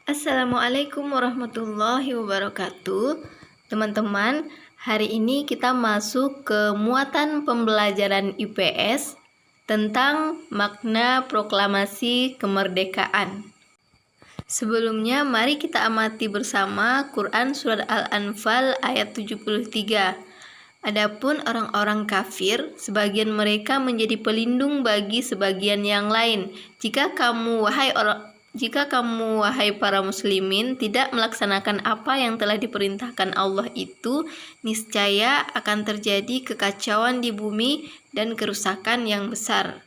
Assalamualaikum warahmatullahi wabarakatuh. Teman-teman, hari ini kita masuk ke muatan pembelajaran IPS tentang makna proklamasi kemerdekaan. Sebelumnya, mari kita amati bersama Quran Surat Al-Anfal ayat 73. Adapun orang-orang kafir, sebagian mereka menjadi pelindung bagi sebagian yang lain. Jika kamu, wahai para muslimin, tidak melaksanakan apa yang telah diperintahkan Allah itu, niscaya akan terjadi kekacauan di bumi dan kerusakan yang besar.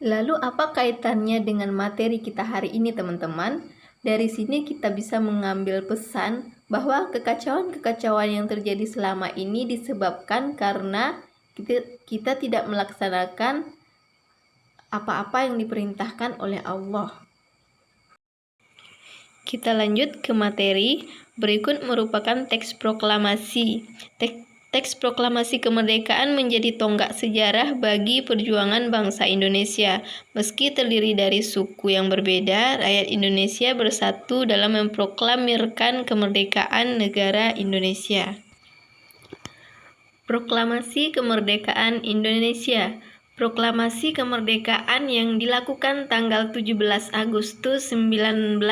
Lalu apa kaitannya dengan materi kita hari ini, teman-teman? Dari sini kita bisa mengambil pesan bahwa kekacauan-kekacauan yang terjadi selama ini disebabkan karena kita tidak melaksanakan apa-apa yang diperintahkan oleh Allah. Kita lanjut ke materi. Berikut merupakan teks proklamasi. Teks proklamasi kemerdekaan menjadi tonggak sejarah bagi perjuangan bangsa Indonesia. Meski terdiri dari suku yang berbeda, rakyat Indonesia bersatu dalam memproklamirkan kemerdekaan negara Indonesia. Proklamasi Kemerdekaan Indonesia. Proklamasi kemerdekaan yang dilakukan tanggal 17 Agustus 1945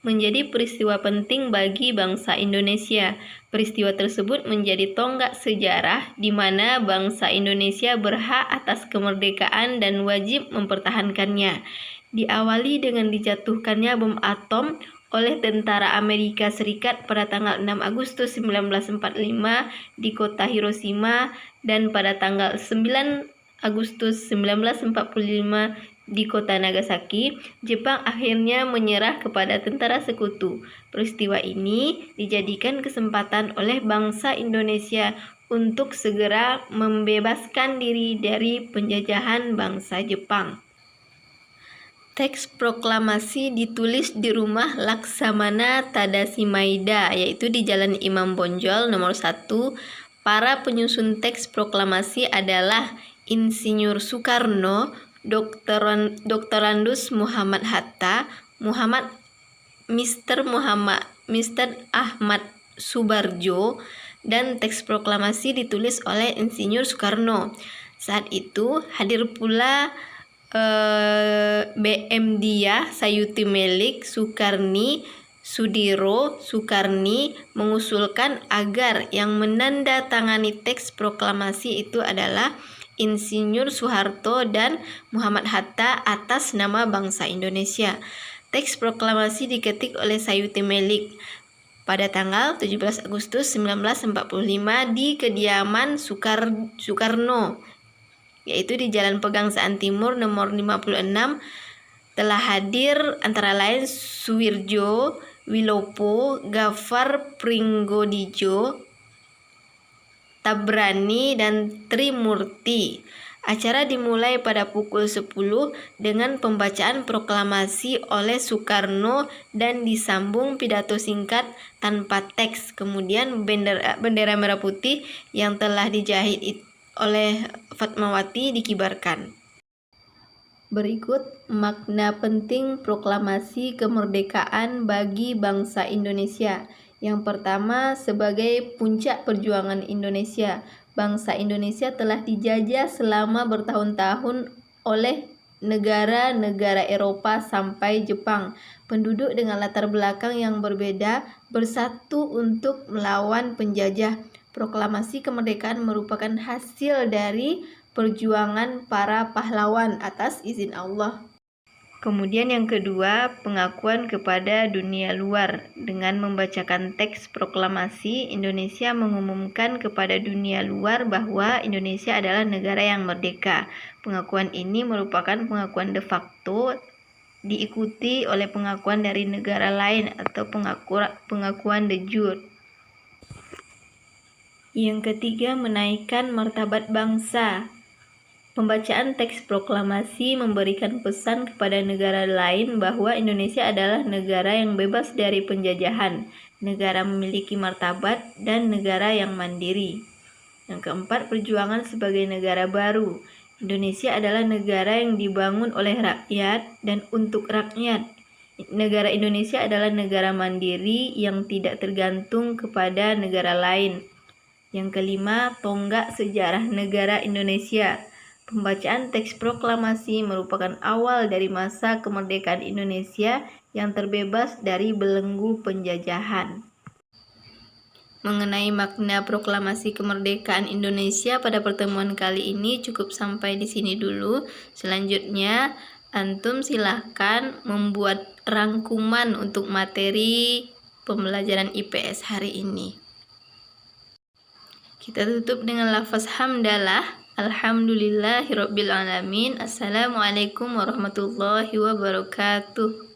menjadi peristiwa penting bagi bangsa Indonesia. Peristiwa tersebut menjadi tonggak sejarah di mana bangsa Indonesia berhak atas kemerdekaan dan wajib mempertahankannya. Diawali dengan dijatuhkannya bom atom oleh tentara Amerika Serikat pada tanggal 6 Agustus 1945 di kota Hiroshima dan pada tanggal 9 Agustus 1945 di kota Nagasaki, Jepang akhirnya menyerah kepada tentara sekutu. Peristiwa ini dijadikan kesempatan oleh bangsa Indonesia untuk segera membebaskan diri dari penjajahan bangsa Jepang. Teks proklamasi ditulis di rumah Laksamana Tadashi Maeda, yaitu di Jalan Imam Bonjol nomor 1. Para penyusun teks proklamasi adalah Insinyur Soekarno, Doktorandus Muhammad Hatta, Mr. Ahmad Subarjo, dan teks proklamasi ditulis oleh Insinyur Soekarno. Saat itu hadir pula BM Diah Sayuti Melik Soekarni Sudiro Soekarni mengusulkan agar yang menandatangani teks proklamasi itu adalah Insinyur Soeharto dan Muhammad Hatta atas nama bangsa Indonesia. Teks proklamasi diketik oleh Sayuti Melik pada tanggal 17 Agustus 1945 di kediaman Soekarno, yaitu di Jalan Pegangsaan Timur nomor 56. Telah hadir antara lain Suwirjo Wilopo, Gafar Pringgodijo, Tabrani, dan Trimurti. Acara dimulai pada pukul 10 dengan pembacaan proklamasi oleh Soekarno dan disambung pidato singkat tanpa teks. Kemudian bendera merah putih yang telah dijahit oleh Fatmawati dikibarkan. Berikut makna penting proklamasi kemerdekaan bagi bangsa Indonesia. Yang pertama, sebagai puncak perjuangan Indonesia. Bangsa Indonesia telah dijajah selama bertahun-tahun oleh negara-negara Eropa sampai Jepang. Penduduk dengan latar belakang yang berbeda bersatu untuk melawan penjajah. Proklamasi kemerdekaan merupakan hasil dari perjuangan para pahlawan atas izin Allah. Kemudian yang kedua, pengakuan kepada dunia luar. Dengan membacakan teks proklamasi, Indonesia mengumumkan kepada dunia luar bahwa Indonesia adalah negara yang merdeka. Pengakuan ini merupakan pengakuan de facto, diikuti oleh pengakuan dari negara lain atau pengakuan de jure. Yang ketiga, menaikkan martabat bangsa. Pembacaan teks proklamasi memberikan pesan kepada negara lain bahwa Indonesia adalah negara yang bebas dari penjajahan, negara memiliki martabat, dan negara yang mandiri. Yang keempat, perjuangan sebagai negara baru. Indonesia adalah negara yang dibangun oleh rakyat dan untuk rakyat. Negara Indonesia adalah negara mandiri yang tidak tergantung kepada negara lain. Yang kelima, tonggak sejarah negara Indonesia. Pembacaan teks proklamasi merupakan awal dari masa kemerdekaan Indonesia yang terbebas dari belenggu penjajahan. Mengenai makna proklamasi kemerdekaan Indonesia pada pertemuan kali ini cukup sampai di sini dulu. Selanjutnya, antum silahkan membuat rangkuman untuk materi pembelajaran IPS hari ini. Kita tutup dengan lafaz hamdalah. Alhamdulillahirabbil alamin. Assalamualaikum warahmatullahi wabarakatuh.